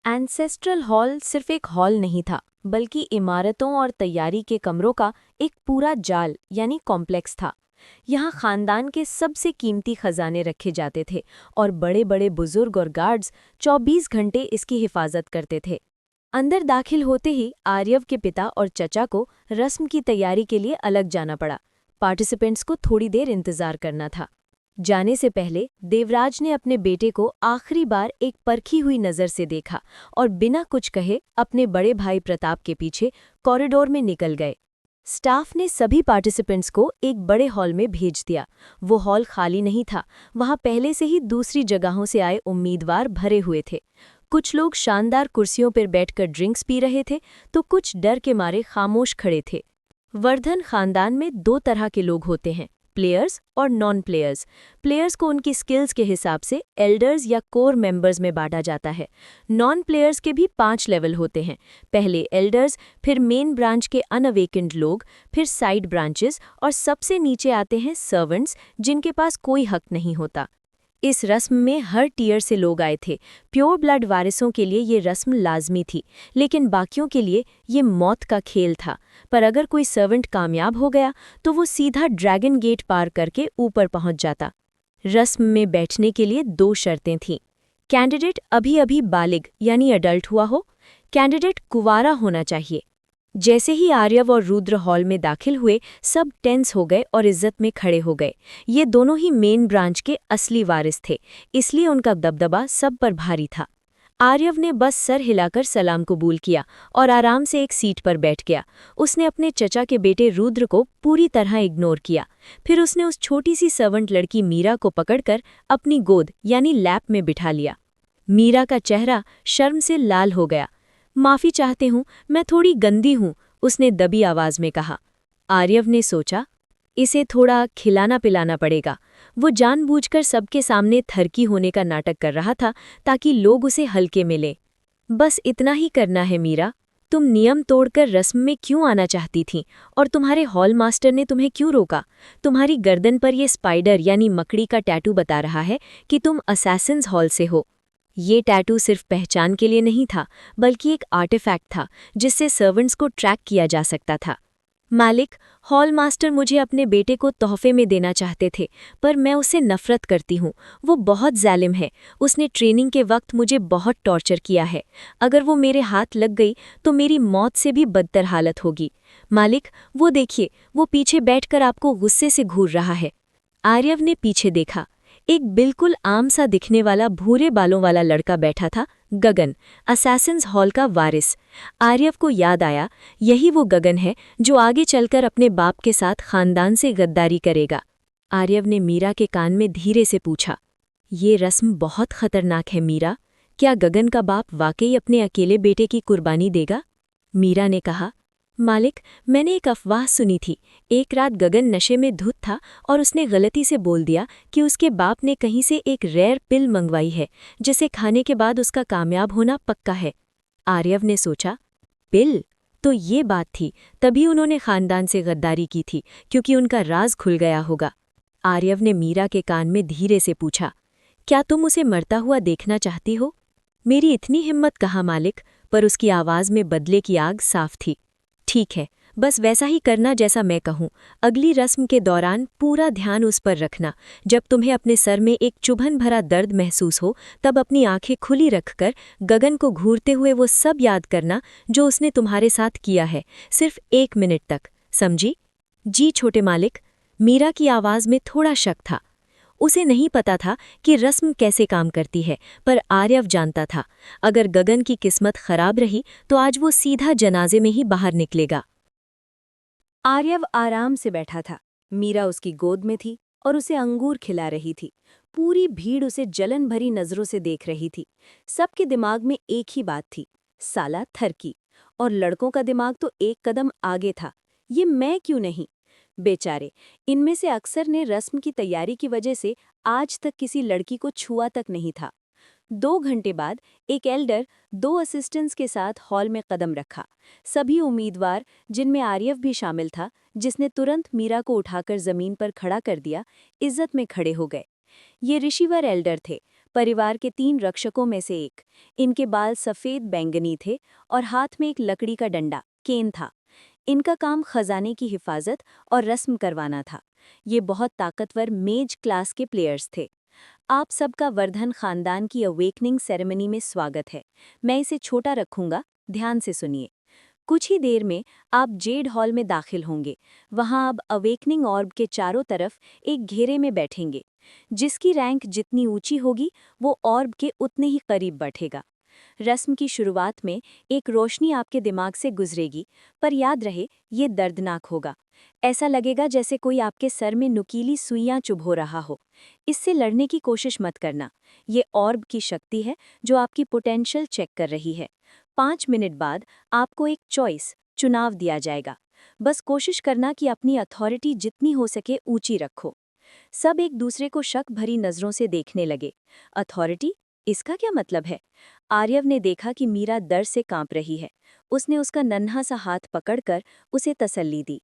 Ancestral hall सिर्फ एक hall नहीं था, बल्कि इमारतों और तैयारी के कमरों का एक पूरा जाल यानी कॉम्प्लेक्स था। यहाँ खानदान के सबसे कीमती खजाने रखे जाते थे और बड़े बड़े बुजुर्ग और गार्ड्स 24 घंटे इसकी हिफाजत करते थे। अंदर दाखिल होते ही आर्यव के पिता और चचा को रस्म की तैयारी के लिए अलग जाना पड़ा। पार्टिसिपेंट्स को थोड़ी देर इंतजार करना था। जाने से पहले देवराज ने अपने बेटे को आखिरी बार एक परखी हुई नज़र से देखा और बिना कुछ कहे अपने बड़े भाई प्रताप के पीछे कॉरिडोर में निकल गए। स्टाफ ने सभी पार्टिसिपेंट्स को एक बड़े हॉल में भेज दिया। वो हॉल खाली नहीं था, वहाँ पहले से ही दूसरी जगहों से आए उम्मीदवार भरे हुए थे। कुछ लोग शानदार कुर्सियों पर बैठकर ड्रिंक्स पी रहे थे, तो कुछ डर के मारे खामोश खड़े थे। वर्धन खानदान में दो तरह के लोग होते हैं, प्लेयर्स और नॉन प्लेयर्स। प्लेयर्स को उनकी स्किल्स के हिसाब से एल्डर्स या कोर मेंबर्स में बांटा जाता है। नॉन प्लेयर्स के भी 5 लेवल होते हैं, पहले एल्डर्स, फिर मेन ब्रांच के अनअवेकेंड लोग, फिर साइड ब्रांचेस और सबसे नीचे आते हैं सर्वेंट्स, जिनके पास कोई हक नहीं होता। इस रस्म में हर टीयर से लोग आए थे। प्योर ब्लड वारिसों के लिए ये रस्म लाजमी थी, लेकिन बाकियों के लिए ये मौत का खेल था। पर अगर कोई सर्वेंट कामयाब हो गया तो वो सीधा ड्रैगन गेट पार करके ऊपर पहुंच जाता। रस्म में बैठने के लिए 2 शर्तें थीं। कैंडिडेट अभी अभी बालिग यानी अडल्ट हुआ हो, कैंडिडेट कुंवारा होना चाहिए। जैसे ही आर्यव और रुद्र हॉल में दाखिल हुए, सब टेंस हो गए और इज्जत में खड़े हो गए। ये दोनों ही मेन ब्रांच के असली वारिस थे, इसलिए उनका दबदबा सब पर भारी था। आर्यव ने बस सर हिलाकर सलाम कबूल किया और आराम से एक सीट पर बैठ गया। उसने अपने चचा के बेटे रुद्र को पूरी तरह इग्नोर किया। फिर उसने उस छोटी सी सर्वेंट लड़की मीरा को पकड़कर अपनी गोद यानी लैप में बिठा लिया। मीरा का चेहरा शर्म से लाल हो गया। माफ़ी चाहते हूँ, मैं थोड़ी गंदी हूँ, उसने दबी आवाज़ में कहा। आर्यव ने सोचा, इसे थोड़ा खिलाना पिलाना पड़ेगा। वो जानबूझकर सबके सामने थरकी होने का नाटक कर रहा था ताकि लोग उसे हल्के में लें। बस इतना ही करना है मीरा। तुम नियम तोड़कर रस्म में क्यों आना चाहती थीं और तुम्हारे हॉल मास्टर ने तुम्हें क्यों रोका? तुम्हारी गर्दन पर ये स्पाइडर यानी मकड़ी का टैटू बता रहा है कि तुम असैसिन्स हॉल से हो। ये टैटू सिर्फ पहचान के लिए नहीं था, बल्कि एक आर्टिफैक्ट था जिससे सर्वेंट्स को ट्रैक किया जा सकता था। मालिक, हॉल मास्टर मुझे अपने बेटे को तोहफे में देना चाहते थे, पर मैं उससे नफरत करती हूँ। वो बहुत जालिम है। उसने ट्रेनिंग के वक्त मुझे बहुत टॉर्चर किया है। अगर वो मेरे हाथ लग गई तो मेरी मौत से भी बदतर हालत होगी। मालिक, वो देखिए, वो पीछे बैठकर आपको गुस्से से घूर रहा है। आर्यव ने पीछे देखा। एक बिल्कुल आम सा दिखने वाला भूरे बालों वाला लड़का बैठा था, गगन, असैसिन्स हॉल का वारिस। आर्यव को याद आया, यही वो गगन है जो आगे चलकर अपने बाप के साथ खानदान से गद्दारी करेगा। आर्यव ने मीरा के कान में धीरे से पूछा, ये रस्म बहुत खतरनाक है मीरा। क्या गगन का बाप वाकई अपने अकेले बेटे की कुर्बानी देगा? मीरा ने कहा, मालिक, मैंने एक अफवाह सुनी थी। एक रात गगन नशे में धुत था और उसने गलती से बोल दिया कि उसके बाप ने कहीं से एक रेयर पिल मंगवाई है जिसे खाने के बाद उसका कामयाब होना पक्का है। आर्यव ने सोचा, पिल? तो ये बात थी, तभी उन्होंने खानदान से गद्दारी की थी, क्योंकि उनका राज खुल गया होगा। आर्यव ने मीरा के कान में धीरे से पूछा, क्या तुम उसे मरता हुआ देखना चाहती हो? मेरी इतनी हिम्मत कहाँ मालिक, पर उसकी आवाज़ में बदले की आग साफ थी। ठीक है, बस वैसा ही करना जैसा मैं कहूँ। अगली रस्म के दौरान पूरा ध्यान उस पर रखना। जब तुम्हें अपने सर में एक चुभन भरा दर्द महसूस हो, तब अपनी आंखें खुली रखकर गगन को घूरते हुए वो सब याद करना जो उसने तुम्हारे साथ किया है, सिर्फ 1 मिनट तक, समझी? जी छोटे मालिक। मीरा की आवाज़ में थोड़ा शक था। उसे नहीं पता था कि रस्म कैसे काम करती है, पर आर्यव जानता था, अगर गगन की किस्मत खराब रही तो आज वो सीधा जनाजे में ही बाहर निकलेगा। आर्यव आराम से बैठा था। मीरा उसकी गोद में थी और उसे अंगूर खिला रही थी। पूरी भीड़ उसे जलन भरी नजरों से देख रही थी। सबके दिमाग में एक ही बात थी, साला थरकी। और लड़कों का दिमाग तो एक कदम आगे था, ये मैं क्यों नहीं? बेचारे, इनमें से अक्सर ने रस्म की तैयारी की वजह से आज तक किसी लड़की को छुआ तक नहीं था। 2 घंटे बाद एक एल्डर 2 असिस्टेंट्स के साथ हॉल में कदम रखा। सभी उम्मीदवार, जिनमें आर्यव भी शामिल था, जिसने तुरंत मीरा को उठाकर जमीन पर खड़ा कर दिया, इज्जत में खड़े हो गए। ये ऋषिवर एल्डर थे, परिवार के 3 रक्षकों में से एक। इनके बाल सफ़ेद बैंगनी थे और हाथ में एक लकड़ी का डंडा, केन था। इनका काम खजाने की हिफाजत और रस्म करवाना था। ये बहुत ताकतवर मेज क्लास के प्लेयर्स थे। आप सबका वर्धन खानदान की अवेकनिंग सेरेमनी में स्वागत है। मैं इसे छोटा रखूंगा, ध्यान से सुनिए। कुछ ही देर में आप जेड हॉल में दाखिल होंगे। वहां अब अवेकनिंग ऑर्ब के चारों तरफ एक घेरे में बैठेंगे। जिसकी रैंक जितनी ऊंची होगी वो ऑर्ब के उतने ही करीब बैठेगा। रस्म की शुरुआत में एक रोशनी आपके दिमाग से गुजरेगी, पर याद रहे ये दर्दनाक होगा। ऐसा लगेगा जैसे कोई आपके सर में नुकीली सुइयां चुभो रहा हो। इससे लड़ने की कोशिश मत करना। ये ऑर्ब की शक्ति है जो आपकी पोटेंशियल चेक कर रही है। 5 मिनट बाद आपको एक चुनाव दिया जाएगा। बस कोशिश करना कि अपनी अथॉरिटी जितनी हो सके ऊंची रखो। सब एक दूसरे को शक भरी नजरों से देखने लगे। अथॉरिटी, इसका क्या मतलब है? आर्यव ने देखा कि मीरा डर से कांप रही है। उसने उसका नन्हा सा हाथ पकड़कर उसे तसल्ली दी।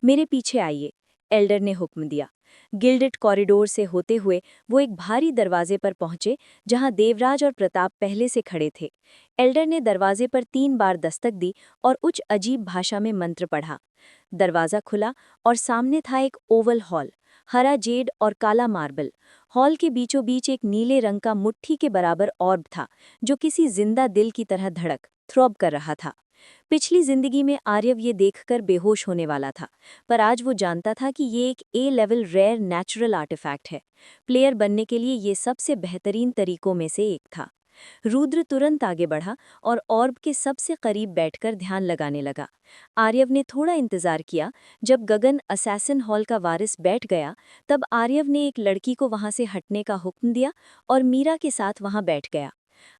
मेरे पीछे आइए, एल्डर ने हुक्म दिया। गिल्डेड कॉरिडोर से होते हुए वो एक भारी दरवाजे पर पहुंचे जहां देवराज और प्रताप पहले से खड़े थे। एल्डर ने दरवाजे पर 3 बार दस्तक दी और उच्च अजीब भाषा में मंत्र पढ़ा। दरवाज़ा खुला और सामने था एक ओवल हॉल, हरा जेड और काला मार्बल। हॉल के बीचों बीच एक नीले रंग का मुट्ठी के बराबर ऑर्ब था जो किसी जिंदा दिल की तरह धड़क थ्रॉब कर रहा था। पिछली जिंदगी में आर्यव ये देखकर बेहोश होने वाला था, पर आज वो जानता था कि ये एक ए लेवल रेयर नेचुरल आर्टिफैक्ट है। प्लेयर बनने के लिए ये सबसे बेहतरीन तरीकों में से एक था। रुद्र तुरंत आगे बढ़ा और ऑर्ब के सबसे करीब बैठकर ध्यान लगाने लगा। आर्यव ने थोड़ा इंतजार किया। जब गगन असैसिन हॉल का वारिस बैठ गया, तब आर्यव ने एक लड़की को वहां से हटने का हुक्म दिया और मीरा के साथ वहां बैठ गया।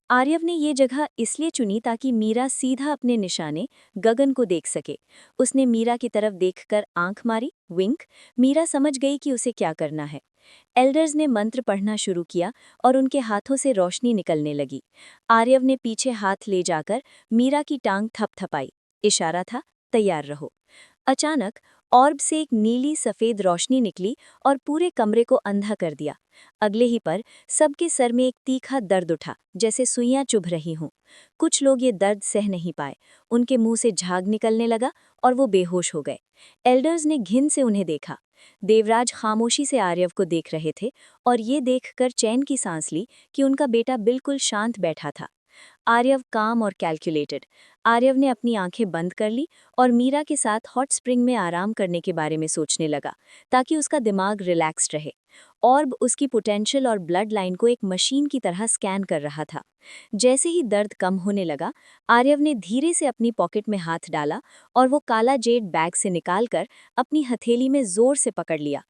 आर्यव ने ये जगह इसलिए चुनी ताकि मीरा सीधा अपने निशाने गगन को देख सके। उसने मीरा की तरफ देखकर आंख मारी, विंक। मीरा समझ गई कि उसे क्या करना है। एल्डर्स ने मंत्र पढ़ना शुरू किया और उनके हाथों से रोशनी निकलने लगी। आर्यव ने पीछे हाथ ले जाकर मीरा की टांग थपथपाई। इशारा था, तैयार रहो। अचानक ऑर्ब से एक नीली सफ़ेद रोशनी निकली और पूरे कमरे को अंधा कर दिया। अगले ही पर सबके सर में एक तीखा दर्द उठा, जैसे सुइयां चुभ रही हों। कुछ लोग ये दर्द सह नहीं पाए। उनके मुंह से झाग निकलने लगा और वो बेहोश हो गए। एल्डर्स ने घिन से उन्हें देखा। देवराज खामोशी से आर्यव को देख रहे थे और ये देखकर चैन की सांस ली कि उनका बेटा बिल्कुल शांत बैठा था। आर्यव काम और कैलकुलेटेड। आर्यव ने अपनी आंखें बंद कर ली और मीरा के साथ हॉट स्प्रिंग में आराम करने के बारे में सोचने लगा, ताकि उसका दिमाग रिलैक्स्ड रहे। ऑर्ब उसकी पोटेंशियल और ब्लड लाइन को एक मशीन की तरह स्कैन कर रहा था। जैसे ही दर्द कम होने लगा, आर्यव ने धीरे से अपनी पॉकेट में हाथ डाला और वो काला जेड बैग से निकालकर अपनी हथेली में जोर से पकड़ लिया।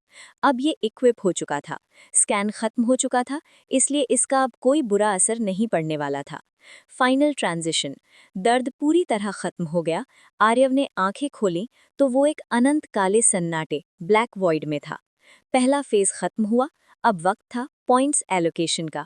अब ये इक्विप हो चुका था। स्कैन खत्म हो चुका था, इसलिए इसका अब कोई बुरा असर नहीं पड़ने वाला था। Final transition. दर्द पूरी तरह खत्म हो गया। आर्यव ने आंखें खोली तो वो एक अनंत काले सन्नाटे ब्लैक वॉइड में था। पहला फेज खत्म हुआ। अब वक्त था पॉइंट्स एलोकेशन का।